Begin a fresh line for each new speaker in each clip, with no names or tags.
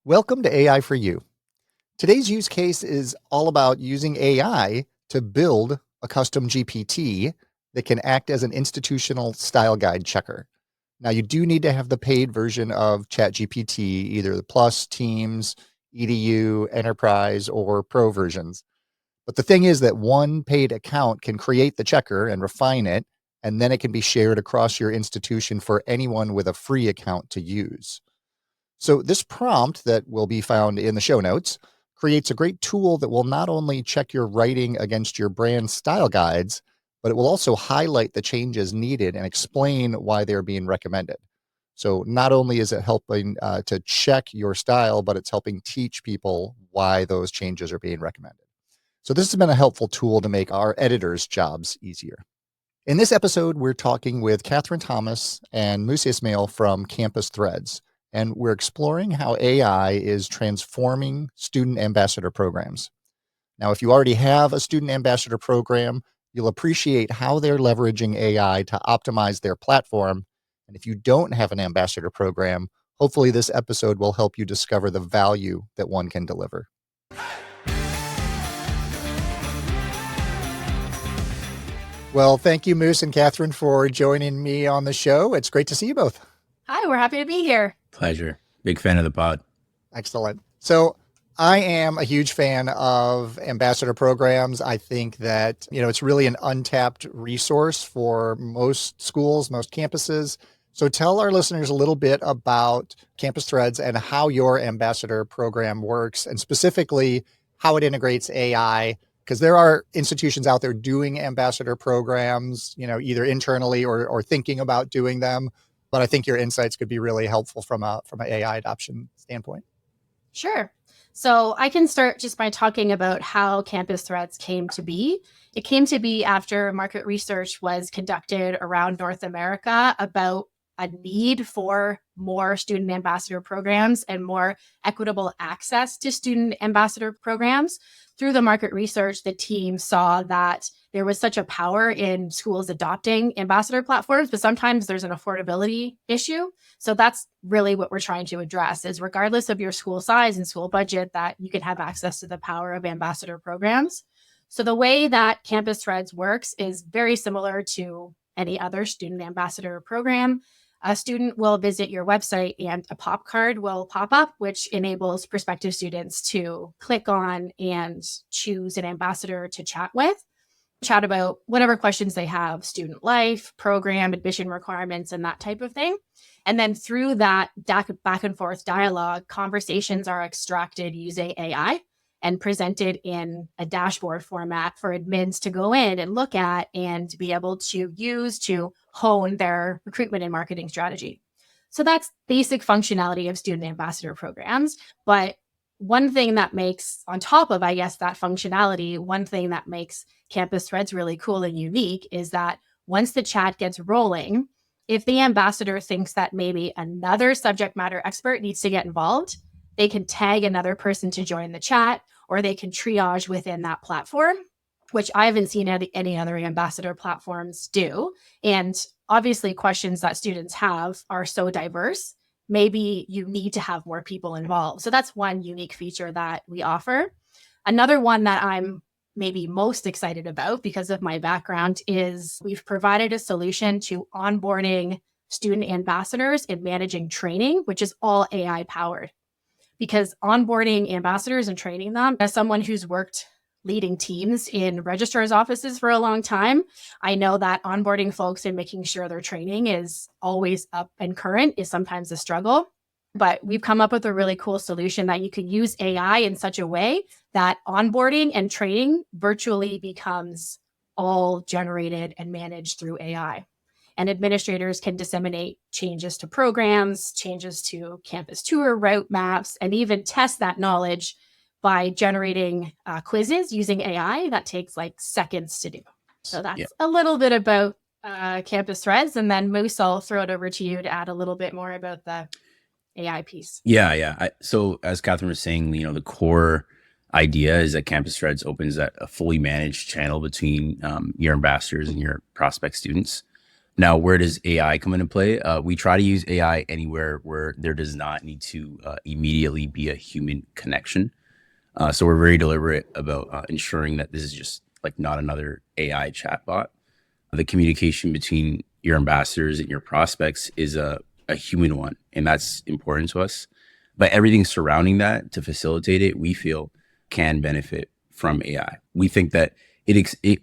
Welcome to AI for You. Today's use case is all about using AI to build a custom GPT that can act as an institutional style guide checker. Now, you do need to have the paid version of ChatGPT, either the Plus, Teams, EDU, Enterprise, or Pro versions. But the thing is that one paid account can create the checker and refine it, and then it can be shared across your institution for anyone with a free account to use. So this prompt that will be found in the show notes creates a great tool that will not only check your writing against your brand style guides, but it will also highlight the changes needed and explain why they're being recommended. So not only is it helping to check your style, but it's helping teach people why those changes are being recommended. So this has been a helpful tool to make our editors' jobs easier. In this episode, we're talking with Kathryn Thomas and Ismail from Campus Threads, and we're exploring how AI is transforming student ambassador programs. Now, if you already have a student ambassador program, you'll appreciate how they're leveraging AI to optimize their platform. And if you don't have an ambassador program, hopefully this episode will help you discover the value that one can deliver. Well, thank you, Moose and Kathryn, for joining me on the show. It's great to see you both.
Hi, we're happy to be here.
Pleasure. Big fan of the pod.
Excellent. So I am a huge fan of ambassador programs. I think that, it's really an untapped resource for most schools, most campuses. So tell our listeners a little bit about Campus Threads and how your ambassador program works, and specifically how it integrates AI, because there are institutions out there doing ambassador programs, either internally or thinking about doing them. But I think your insights could be really helpful from an AI adoption standpoint.
Sure. So I can start just by talking about how Campus Threads came to be. It came to be after market research was conducted around North America about a need for more student ambassador programs and more equitable access to student ambassador programs. Through the market research, the team saw that there was such a power in schools adopting ambassador platforms, but sometimes there's an affordability issue. So that's really what we're trying to address, is regardless of your school size and school budget, that you can have access to the power of ambassador programs. So the way that Campus Threads works is very similar to any other student ambassador program. A student will visit your website and a pop card will pop up, which enables prospective students to click on and choose an ambassador to chat with, chat about whatever questions they have, student life, program, admission requirements, and that type of thing. And then through that back and forth dialogue, conversations are extracted using AI and presented in a dashboard format for admins to go in and look at and be able to use to hone their recruitment and marketing strategy. So that's basic functionality of student ambassador programs. But one thing that makes, on top of, that functionality, one thing that makes Campus Threads really cool and unique is that once the chat gets rolling, if the ambassador thinks that maybe another subject matter expert needs to get involved, they can tag another person to join the chat, or they can triage within that platform, which I haven't seen any other ambassador platforms do. And obviously, questions that students have are so diverse. Maybe you need to have more people involved. So that's one unique feature that we offer. Another one that I'm maybe most excited about because of my background is we've provided a solution to onboarding student ambassadors and managing training, which is all AI powered. Because onboarding ambassadors and training them, as someone who's worked leading teams in registrar's offices for a long time, I know that onboarding folks and making sure their training is always up and current is sometimes a struggle. But we've come up with a really cool solution that you can use AI in such a way that onboarding and training virtually becomes all generated and managed through AI. And administrators can disseminate changes to programs, changes to campus tour route maps, and even test that knowledge by generating quizzes using AI that takes like seconds to do. So that's a little bit about Campus Threads. And then Moose, I'll throw it over to you to add a little bit more about the AI piece.
So as Kathryn was saying, the core idea is that Campus Threads opens a fully managed channel between your ambassadors and your prospect students. Now, where does AI come into play? We try to use AI anywhere where there does not need to immediately be a human connection. So we're very deliberate about ensuring that this is just like not another AI chatbot. The communication between your ambassadors and your prospects is a human one, and that's important to us. But everything surrounding that to facilitate it, we feel can benefit from AI. We think that it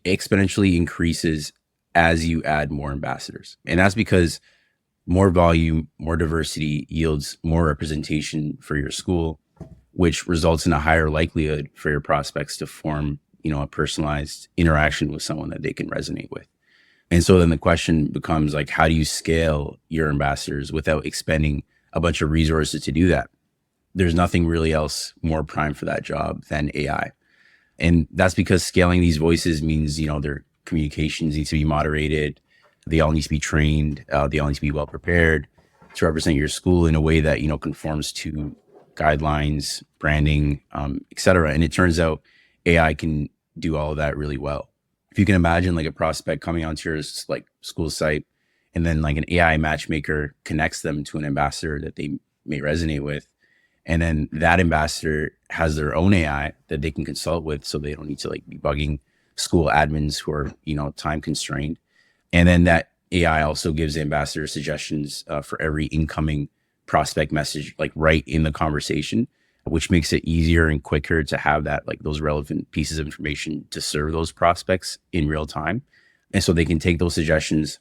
exponentially increases as you add more ambassadors. And that's because more volume, more diversity yields more representation for your school, which results in a higher likelihood for your prospects to form, a personalized interaction with someone that they can resonate with. And so then the question becomes like, how do you scale your ambassadors without expending a bunch of resources to do that? There's nothing really else more prime for that job than AI. And that's because scaling these voices means, their communications need to be moderated. They all need to be trained. They all need to be well prepared to represent your school in a way that, conforms to guidelines, branding, et cetera. And it turns out AI can do all of that really well. If you can imagine like a prospect coming onto your like school site, and then like an AI matchmaker connects them to an ambassador that they may resonate with. And then that ambassador has their own AI that they can consult with, so they don't need to like be bugging school admins who are, time constrained. And then that AI also gives the ambassador suggestions for every incoming prospect message, like right in the conversation, which makes it easier and quicker to have that, like those relevant pieces of information to serve those prospects in real time. And so they can take those suggestions,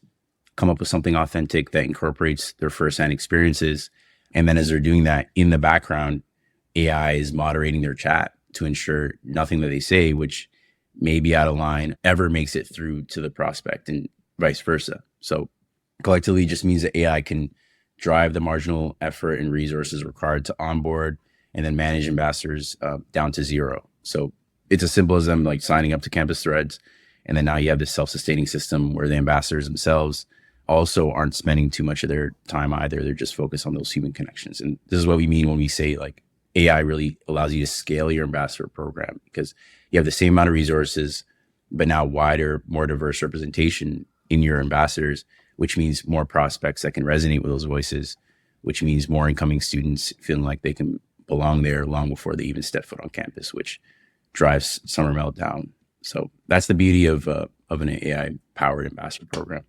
come up with something authentic that incorporates their firsthand experiences. And then as they're doing that in the background, AI is moderating their chat to ensure nothing that they say, which may be out of line, ever makes it through to the prospect, and vice versa. So collectively just means that AI can drive the marginal effort and resources required to onboard and then manage ambassadors down to zero. So it's as simple as them like signing up to Campus Threads. And then now you have this self-sustaining system where the ambassadors themselves also aren't spending too much of their time either. They're just focused on those human connections. And this is what we mean when we say like AI really allows you to scale your ambassador program, because you have the same amount of resources, but now wider, more diverse representation in your ambassadors, which means more prospects that can resonate with those voices, which means more incoming students feeling like they can belong there long before they even step foot on campus, which drives summer meltdown. So that's the beauty of an AI-powered ambassador program.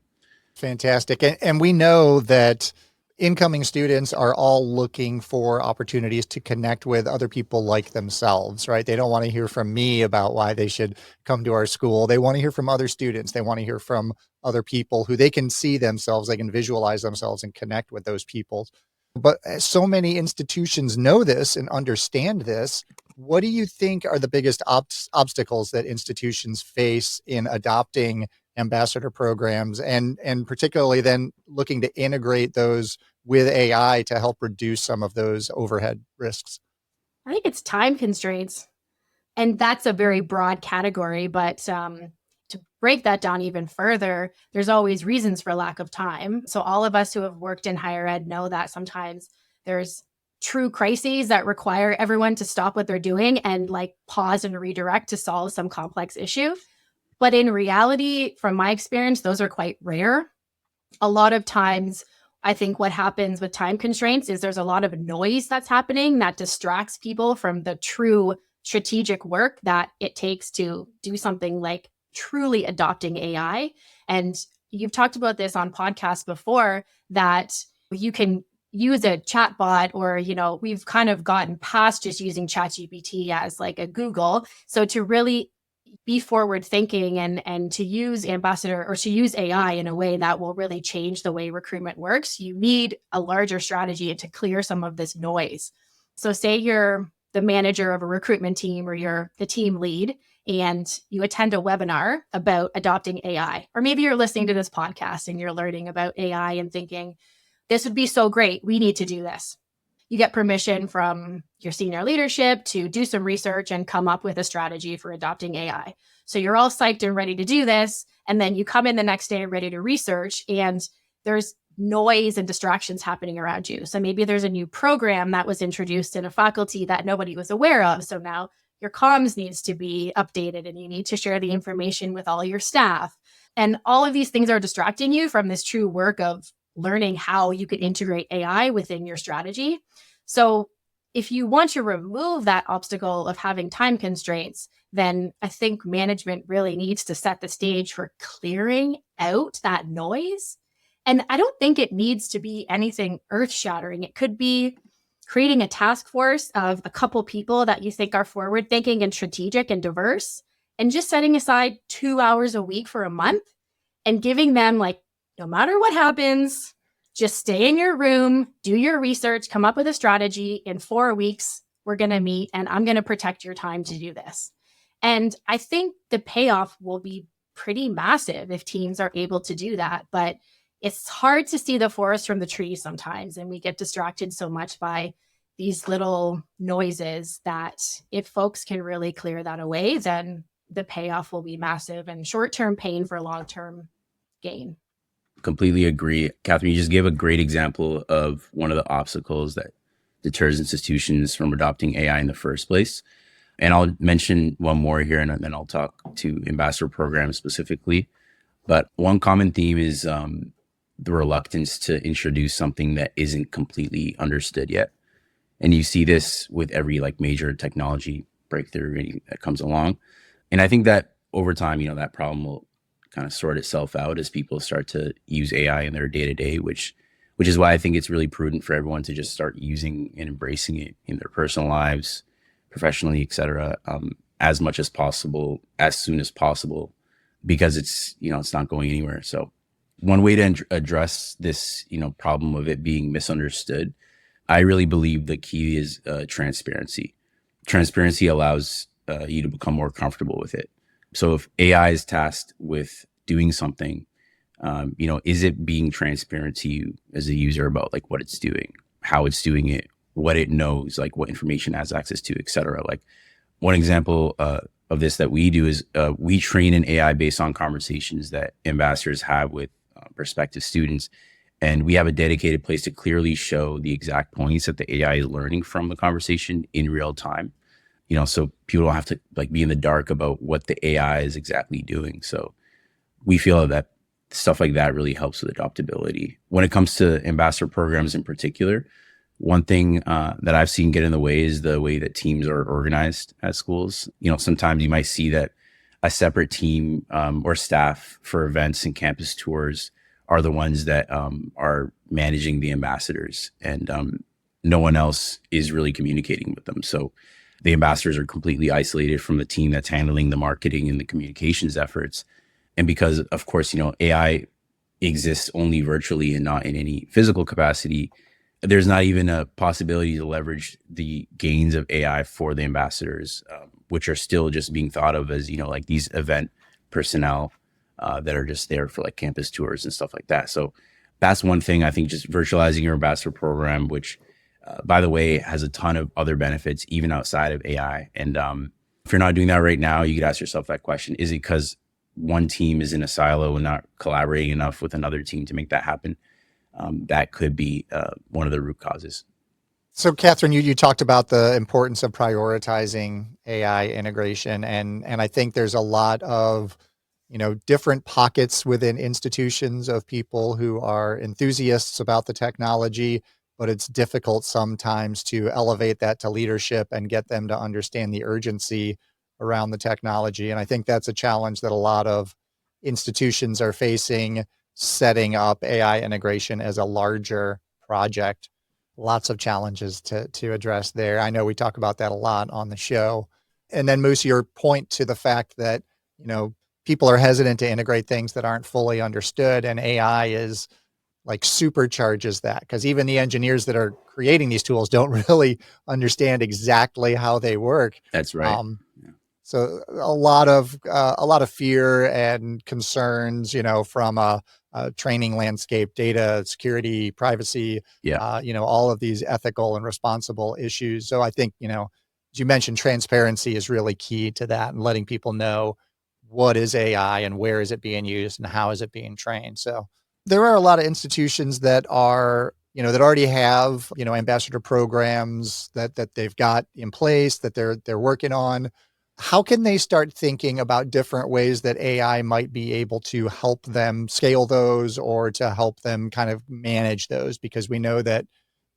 Fantastic. And we know that incoming students are all looking for opportunities to connect with other people like themselves, right? They don't want to hear from me about why they should come to our school. They want to hear from other students. They want to hear from other people who they can see themselves, they can visualize themselves and connect with those people. But so many institutions know this and understand this. What do you think are the biggest obstacles that institutions face in adopting ambassador programs, and particularly then looking to integrate those with AI to help reduce some of those overhead risks?
I think it's time constraints. And that's a very broad category, but to break that down even further, there's always reasons for lack of time. So all of us who have worked in higher ed know that sometimes there's true crises that require everyone to stop what they're doing and like pause and redirect to solve some complex issue. But in reality, from my experience, those are quite rare. A lot of times, I think what happens with time constraints is there's a lot of noise that's happening that distracts people from the true strategic work that it takes to do something like truly adopting AI. And you've talked about this on podcasts before, that you can use a chatbot, or, we've kind of gotten past just using ChatGPT as like a Google. So to really be forward thinking and to use ambassador or to use AI in a way that will really change the way recruitment works, you need a larger strategy to clear some of this noise. So say you're the manager of a recruitment team, or you're the team lead, and you attend a webinar about adopting AI, or maybe you're listening to this podcast and you're learning about AI and thinking, this would be so great, we need to do this. You get permission from your senior leadership to do some research and come up with a strategy for adopting AI. So you're all psyched and ready to do this. And then you come in the next day ready to research, and there's noise and distractions happening around you. So maybe there's a new program that was introduced in a faculty that nobody was aware of. So now your comms needs to be updated and you need to share the information with all your staff. And all of these things are distracting you from this true work of learning how you can integrate AI within your strategy. So if you want to remove that obstacle of having time constraints, then I think management really needs to set the stage for clearing out that noise. And I don't think it needs to be anything earth shattering. It could be creating a task force of a couple people that you think are forward thinking and strategic and diverse, and just setting aside 2 hours a week for a month and giving them, like, no matter what happens, just stay in your room, do your research, come up with a strategy. In 4 weeks, we're going to meet and I'm going to protect your time to do this. And I think the payoff will be pretty massive if teams are able to do that. But it's hard to see the forest from the trees sometimes. And we get distracted so much by these little noises that if folks can really clear that away, then the payoff will be massive and short-term pain for long-term gain.
Completely agree. Kathryn, you just gave a great example of one of the obstacles that deters institutions from adopting AI in the first place. And I'll mention one more here, and then I'll talk to ambassador programs specifically. But one common theme is the reluctance to introduce something that isn't completely understood yet. And you see this with every like major technology breakthrough that comes along. And I think that over time, that problem will kind of sort itself out as people start to use AI in their day-to-day, which is why I think it's really prudent for everyone to just start using and embracing it in their personal lives, professionally, et cetera, as much as possible, as soon as possible, because it's not going anywhere. So one way to address this, problem of it being misunderstood, I really believe the key is transparency. Transparency allows you to become more comfortable with it. So if AI is tasked with doing something, is it being transparent to you as a user about like what it's doing, how it's doing it, what it knows, like what information it has access to, et cetera. Like one example of this that we do is we train an AI based on conversations that ambassadors have with prospective students. And we have a dedicated place to clearly show the exact points that the AI is learning from the conversation in real time. So people don't have to like be in the dark about what the AI is exactly doing. So we feel that stuff like that really helps with adoptability. When it comes to ambassador programs in particular, one thing that I've seen get in the way is the way that teams are organized at schools. Sometimes you might see that a separate team or staff for events and campus tours are the ones that are managing the ambassadors, and no one else is really communicating with them. So the ambassadors are completely isolated from the team that's handling the marketing and the communications efforts. And because, of course, AI exists only virtually and not in any physical capacity, there's not even a possibility to leverage the gains of AI for the ambassadors, which are still just being thought of as, like these event personnel that are just there for like campus tours and stuff like that. So that's one thing. I think just virtualizing your ambassador program, which by the way, has a ton of other benefits, even outside of AI. And if you're not doing that right now, you could ask yourself that question. Is it because one team is in a silo and not collaborating enough with another team to make that happen? That could be one of the root causes.
So Kathryn, you talked about the importance of prioritizing AI integration. And I think there's a lot of, different pockets within institutions of people who are enthusiasts about the technology, but it's difficult sometimes to elevate that to leadership and get them to understand the urgency around the technology. And I think that's a challenge that a lot of institutions are facing, setting up AI integration as a larger project. Lots of challenges to address there. I know we talk about that a lot on the show. And then Moose, your point to the fact that, people are hesitant to integrate things that aren't fully understood, and AI is like supercharges that, because even the engineers that are creating these tools don't really understand exactly how they work.
That's right. Yeah.
So a lot of fear and concerns, from a training landscape, data security, privacy,
Yeah.
All of these ethical and responsible issues. So I think, as you mentioned, transparency is really key to that, and letting people know what is AI and where is it being used and how is it being trained. So there are a lot of institutions that are, that already have, ambassador programs that they've got in place that they're working on. how can they start thinking about different ways that AI might be able to help them scale those or to help them kind of manage those? Because we know that,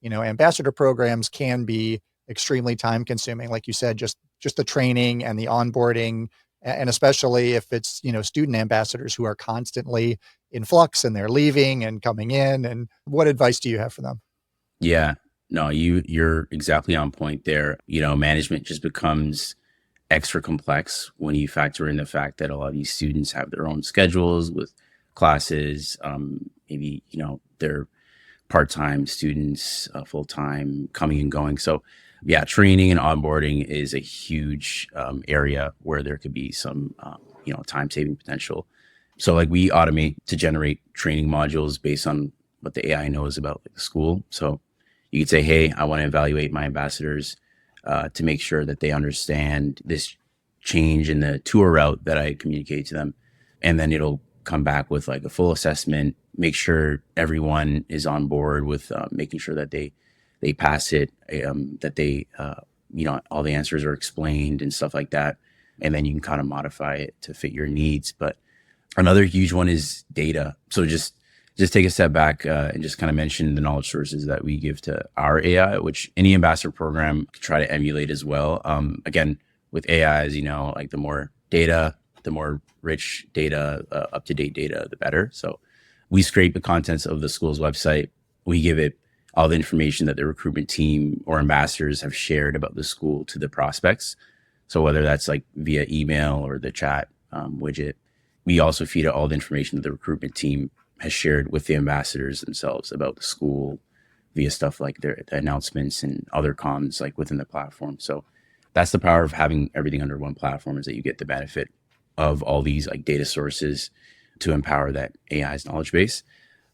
ambassador programs can be extremely time consuming. Like you said, just the training and the onboarding, and especially if it's, student ambassadors who are constantly in flux and they're leaving and coming in. And what advice do you have for them?
Yeah, no, you're exactly on point there. Management just becomes extra complex when you factor in the fact that a lot of these students have their own schedules with classes. Maybe, they're part-time students, full-time, coming and going. So yeah, training and onboarding is a huge area where there could be some, time-saving potential. So like we automate to generate training modules based on what the AI knows about the school. So you could say, hey, I want to evaluate my ambassadors to make sure that they understand this change in the tour route that I communicate to them. And then it'll come back with like a full assessment, make sure everyone is on board with making sure that they pass it, that they, all the answers are explained and stuff like that. And then you can kind of modify it to fit your needs. But another huge one is data. So just take a step back and just kind of mention the knowledge sources that we give to our AI, which any ambassador program could try to emulate as well. Again, with AI, as you know, like the more data, the more rich data, up-to-date data, the better. So we scrape the contents of the school's website. We give it all the information that the recruitment team or ambassadors have shared about the school to the prospects. So whether that's like via email or the chat widget, we also feed it all the information that the recruitment team has shared with the ambassadors themselves about the school via stuff like their announcements and other comms like within the platform. So that's the power of having everything under one platform, is that you get the benefit of all these like data sources to empower that AI's knowledge base.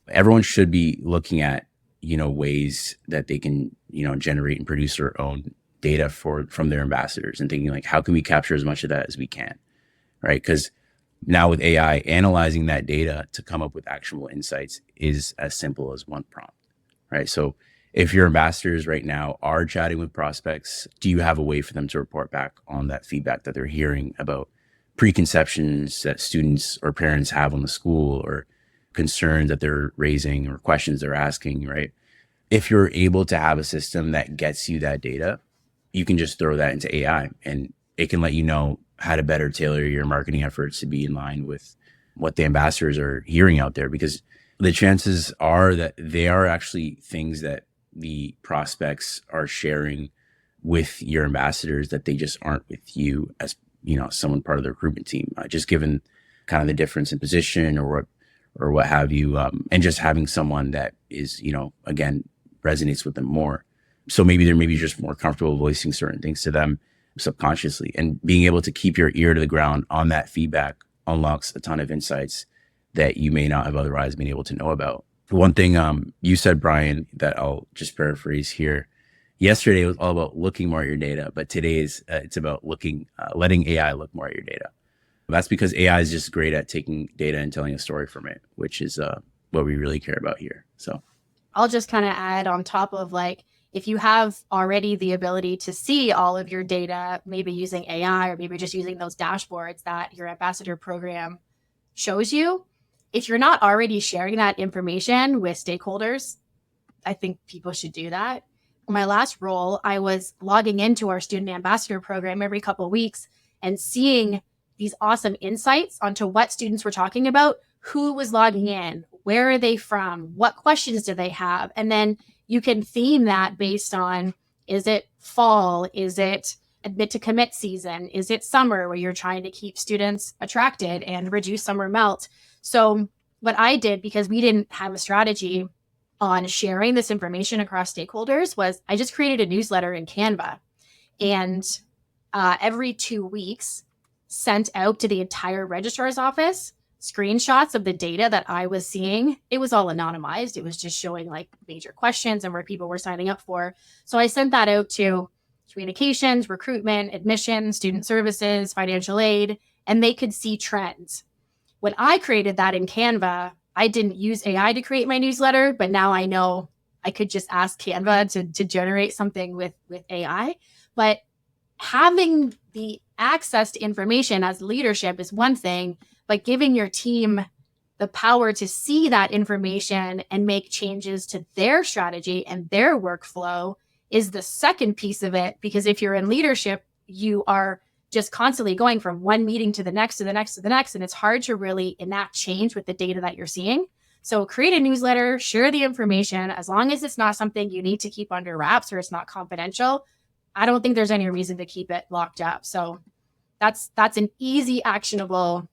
Everyone should be looking at, ways that they can, generate and produce their own data from their ambassadors, and thinking like, how can we capture as much of that as we can, right? Because now with AI, analyzing that data to come up with actionable insights is as simple as one prompt, right? So if your ambassadors right now are chatting with prospects, do you have a way for them to report back on that feedback that they're hearing about preconceptions that students or parents have on the school, or concerns that they're raising or questions they're asking, right? If you're able to have a system that gets you that data, you can just throw that into AI and it can let you know how to better tailor your marketing efforts to be in line with what the ambassadors are hearing out there. Because the chances are that they are actually things that the prospects are sharing with your ambassadors that they just aren't with you as, someone part of the recruitment team, just given kind of the difference in position or what have you. And just having someone that is, again, resonates with them more. So maybe they're just more comfortable voicing certain things to them subconsciously, and being able to keep your ear to the ground on that feedback unlocks a ton of insights that you may not have otherwise been able to know about. One thing you said, Brian, that I'll just paraphrase here. Yesterday it was all about looking more at your data, but today it's about letting AI look more at your data. That's because AI is just great at taking data and telling a story from it, which is what we really care about here. So
I'll just kind of add on top of like, if you have already the ability to see all of your data, maybe using AI or maybe just using those dashboards that your ambassador program shows you, if you're not already sharing that information with stakeholders, I think people should do that. In my last role, I was logging into our student ambassador program every couple of weeks and seeing these awesome insights onto what students were talking about, who was logging in, where are they from, what questions do they have, and then you can theme that based on, is it fall? Is it admit to commit season? Is it summer where you're trying to keep students attracted and reduce summer melt? So what I did, because we didn't have a strategy on sharing this information across stakeholders, was I just created a newsletter in Canva, and every 2 weeks sent out to the entire registrar's office screenshots of the data that I was seeing. It was all anonymized. It was just showing like major questions and where people were signing up for. So I sent that out to communications, recruitment, admissions, student services, financial aid, and they could see trends. When I created that in Canva, I didn't use AI to create my newsletter, but now I know I could just ask Canva to generate something with AI. But having the access to information as leadership is one thing, but giving your team the power to see that information and make changes to their strategy and their workflow is the second piece of it. Because if you're in leadership, you are just constantly going from one meeting to the next, to the next, to the next. And it's hard to really enact change with the data that you're seeing. So create a newsletter, share the information. As long as it's not something you need to keep under wraps or it's not confidential, I don't think there's any reason to keep it locked up. So that's an easy, actionable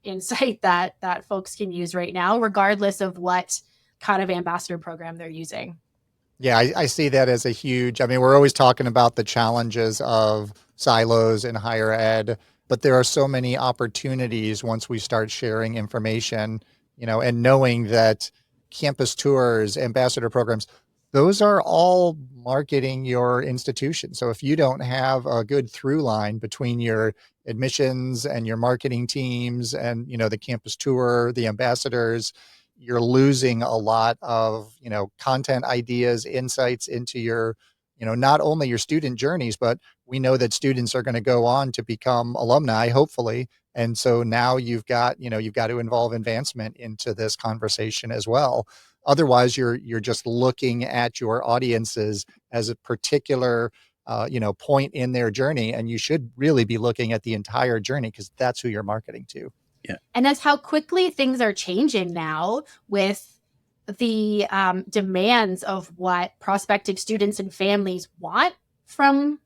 insight that folks can use right now, regardless of what kind of ambassador program they're using.
Yeah, I see that as a huge, I mean, we're always talking about the challenges of silos in higher ed, but there are so many opportunities once we start sharing information, and knowing that campus tours, ambassador programs, those are all marketing your institution. So if you don't have a good through line between your admissions and your marketing teams and, the campus tour, the ambassadors, you're losing a lot of, content ideas, insights into your, not only your student journeys, but we know that students are going to go on to become alumni, hopefully. And so now you've got to involve advancement into this conversation as well. Otherwise, you're just looking at your audiences as a particular point in their journey, and you should really be looking at the entire journey because that's who you're marketing to.
Yeah.
And that's how quickly things are changing now with the demands of what prospective students and families want from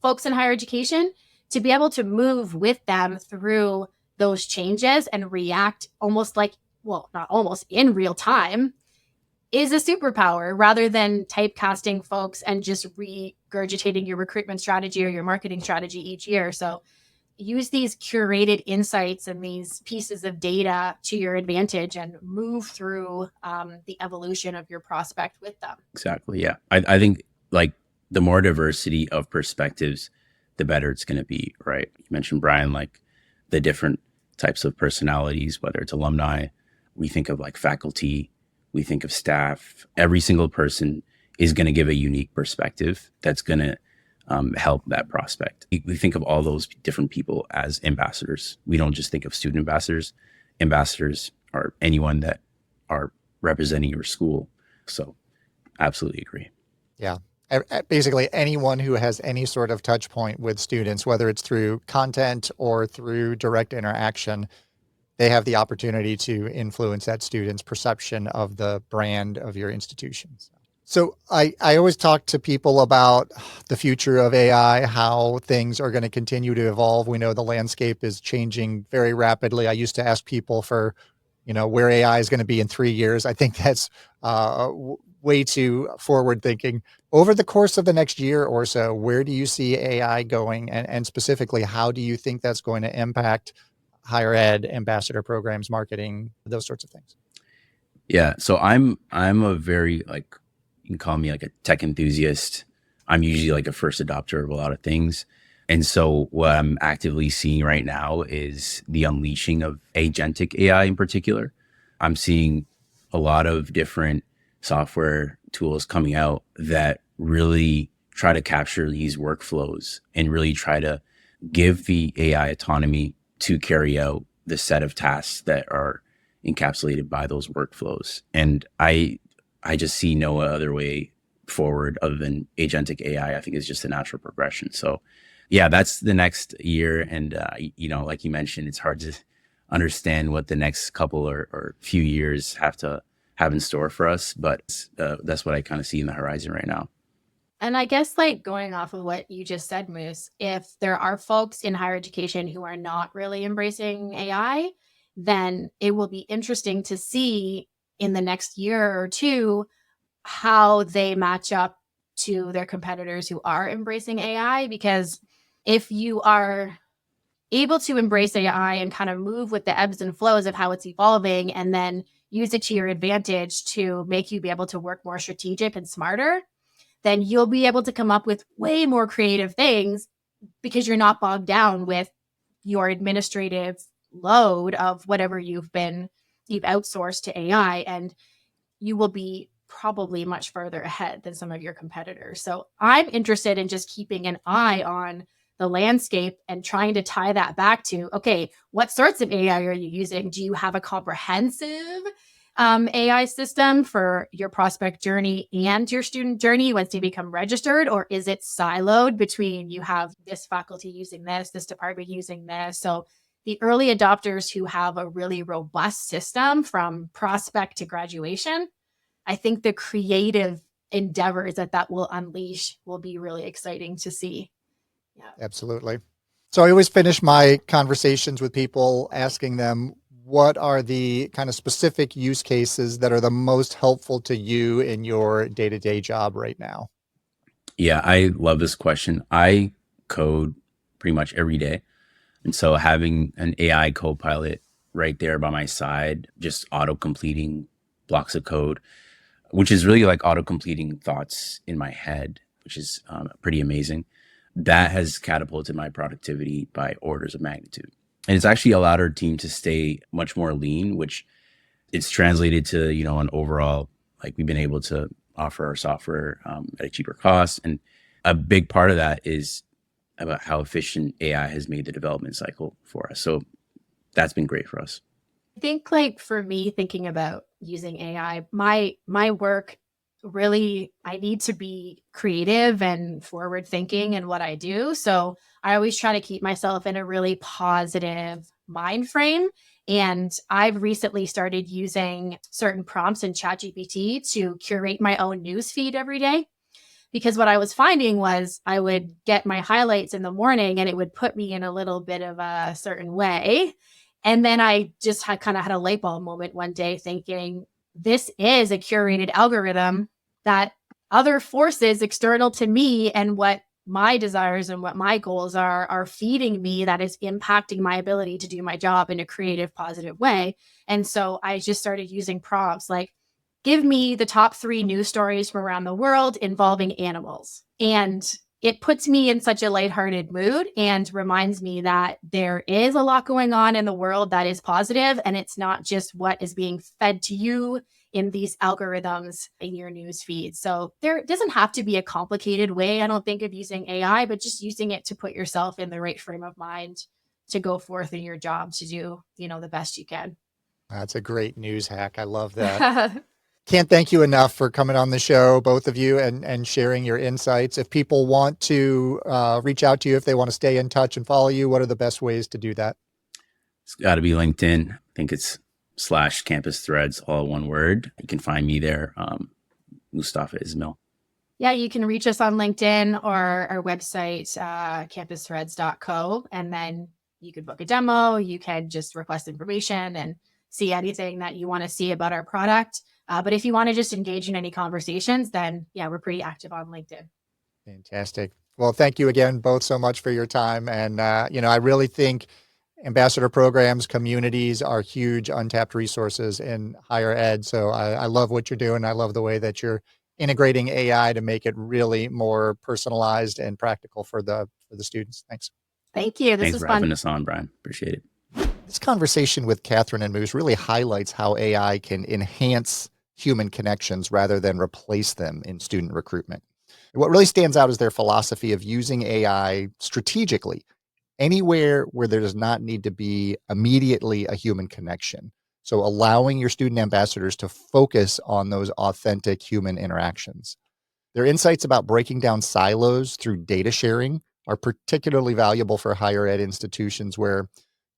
folks in higher education, to be able to move with them through those changes and react almost like, well, not almost, in real time is a superpower, rather than typecasting folks and just regurgitating your recruitment strategy or your marketing strategy each year. So use these curated insights and these pieces of data to your advantage and move through the evolution of your prospect with them.
Exactly. Yeah. I think like the more diversity of perspectives, the better it's going to be, right? You mentioned, Brian, like the different types of personalities, whether it's alumni, we think of like faculty, we think of staff. Every single person is going to give a unique perspective that's going to help that prospect. We think of all those different people as ambassadors. We don't just think of student ambassadors. Ambassadors are anyone that are representing your school. So absolutely agree.
Yeah. Basically anyone who has any sort of touch point with students, whether it's through content or through direct interaction, they have the opportunity to influence that student's perception of the brand of your institutions. So I always talk to people about the future of AI, how things are going to continue to evolve. We know the landscape is changing very rapidly. I used to ask people for, where AI is going to be in 3 years. I think that's way too forward thinking. Over the course of the next year or so, where do you see AI going? And specifically, how do you think that's going to impact higher ed, ambassador programs, marketing, those sorts of things?
Yeah. So I'm a very, like, you can call me like a tech enthusiast. I'm usually like a first adopter of a lot of things. And so what I'm actively seeing right now is the unleashing of agentic AI in particular. I'm seeing a lot of different software tools coming out that really try to capture these workflows and really try to give the AI autonomy to carry out the set of tasks that are encapsulated by those workflows. And I just see no other way forward other than agentic AI. I think is just a natural progression. So yeah, that's the next year. And, like you mentioned, it's hard to understand what the next couple or few years have in store for us. But that's what I kind of see in the horizon right now.
And I guess, like, going off of what you just said, Moose, if there are folks in higher education who are not really embracing AI, then it will be interesting to see in the next year or two how they match up to their competitors who are embracing AI. Because if you are able to embrace AI and kind of move with the ebbs and flows of how it's evolving, and then use it to your advantage to make you be able to work more strategic and smarter, then you'll be able to come up with way more creative things because you're not bogged down with your administrative load of whatever you've outsourced to AI, and you will be probably much further ahead than some of your competitors. So I'm interested in just keeping an eye on the landscape and trying to tie that back to, okay, what sorts of AI are you using? Do you have a comprehensive AI system for your prospect journey and your student journey once they become registered? Or is it siloed between you have this faculty using this department using this? So the early adopters who have a really robust system from prospect to graduation, I think the creative endeavors that will unleash will be really exciting to see. Yeah.
Absolutely. So I always finish my conversations with people asking them, what are the kind of specific use cases that are the most helpful to you in your day-to-day job right now?
Yeah, I love this question. I code pretty much every day. And so having an AI co-pilot right there by my side, just auto completing blocks of code, which is really like auto completing thoughts in my head, which is pretty amazing. That has catapulted my productivity by orders of magnitude. And it's actually allowed our team to stay much more lean, which it's translated to, an overall, like we've been able to offer our software at a cheaper cost. And a big part of that is about how efficient AI has made the development cycle for us. So that's been great for us.
I think like for me thinking about using AI, my work really, I need to be creative and forward thinking in what I do. So I always try to keep myself in a really positive mind frame. And I've recently started using certain prompts in ChatGPT to curate my own news feed every day. Because what I was finding was I would get my highlights in the morning and it would put me in a little bit of a certain way. And then I just kind of had a light bulb moment one day thinking, this is a curated algorithm that other forces external to me and what my desires and what my goals are feeding me, that is impacting my ability to do my job in a creative, positive way. And so I just started using prompts like, give me the top 3 news stories from around the world involving animals. And it puts me in such a lighthearted mood and reminds me that there is a lot going on in the world that is positive, and it's not just what is being fed to you in these algorithms in your news feed. So there doesn't have to be a complicated way, I don't think, of using AI, but just using it to put yourself in the right frame of mind to go forth in your job to do, the best you can.
That's a great news hack. I love that. Can't thank you enough for coming on the show, both of you, and sharing your insights. If people want to reach out to you, if they want to stay in touch and follow you, what are the best ways to do that?
It's got to be LinkedIn. I think it's /campus threads, all one word. You can find me there, Mustafa Ismail.
Yeah, you can reach us on LinkedIn or our website, campusthreads.co. And then you could book a demo. You can just request information and see anything that you want to see about our product. But if you want to just engage in any conversations, then yeah, we're pretty active on LinkedIn.
Fantastic. Well, thank you again both so much for your time. And, I really think ambassador programs, communities are huge untapped resources in higher ed. So I love what you're doing. I love the way that you're integrating AI to make it really more personalized and practical for the students. Thanks.
Thank you. This
Thanks
was
for
fun.
having us on, Brian. Appreciate it.
This conversation with Kathryn and Moose really highlights how AI can enhance human connections rather than replace them in student recruitment. What really stands out is their philosophy of using AI strategically anywhere where there does not need to be immediately a human connection. So allowing your student ambassadors to focus on those authentic human interactions. Their insights about breaking down silos through data sharing are particularly valuable for higher ed institutions where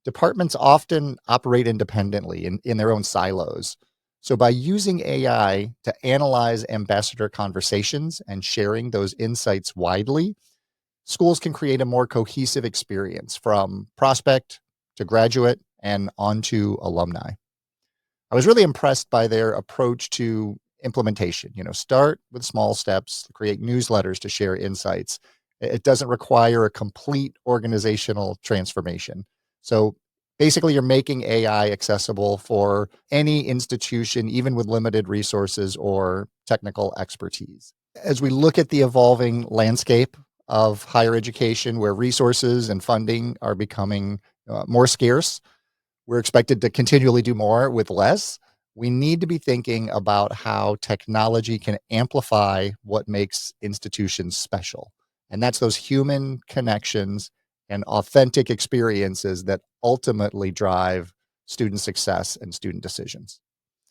departments often operate independently in their own silos. So by using AI to analyze ambassador conversations and sharing those insights widely, schools can create a more cohesive experience from prospect to graduate and onto alumni. I was really impressed by their approach to implementation. Start with small steps, create newsletters to share insights. It doesn't require a complete organizational transformation. So basically, you're making AI accessible for any institution, even with limited resources or technical expertise. As we look at the evolving landscape of higher education, where resources and funding are becoming more scarce, we're expected to continually do more with less. We need to be thinking about how technology can amplify what makes institutions special. And that's those human connections and authentic experiences that ultimately drive student success and student decisions.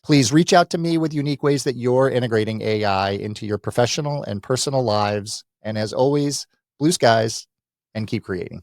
Please reach out to me with unique ways that you're integrating AI into your professional and personal lives. And as always, blue skies and keep creating.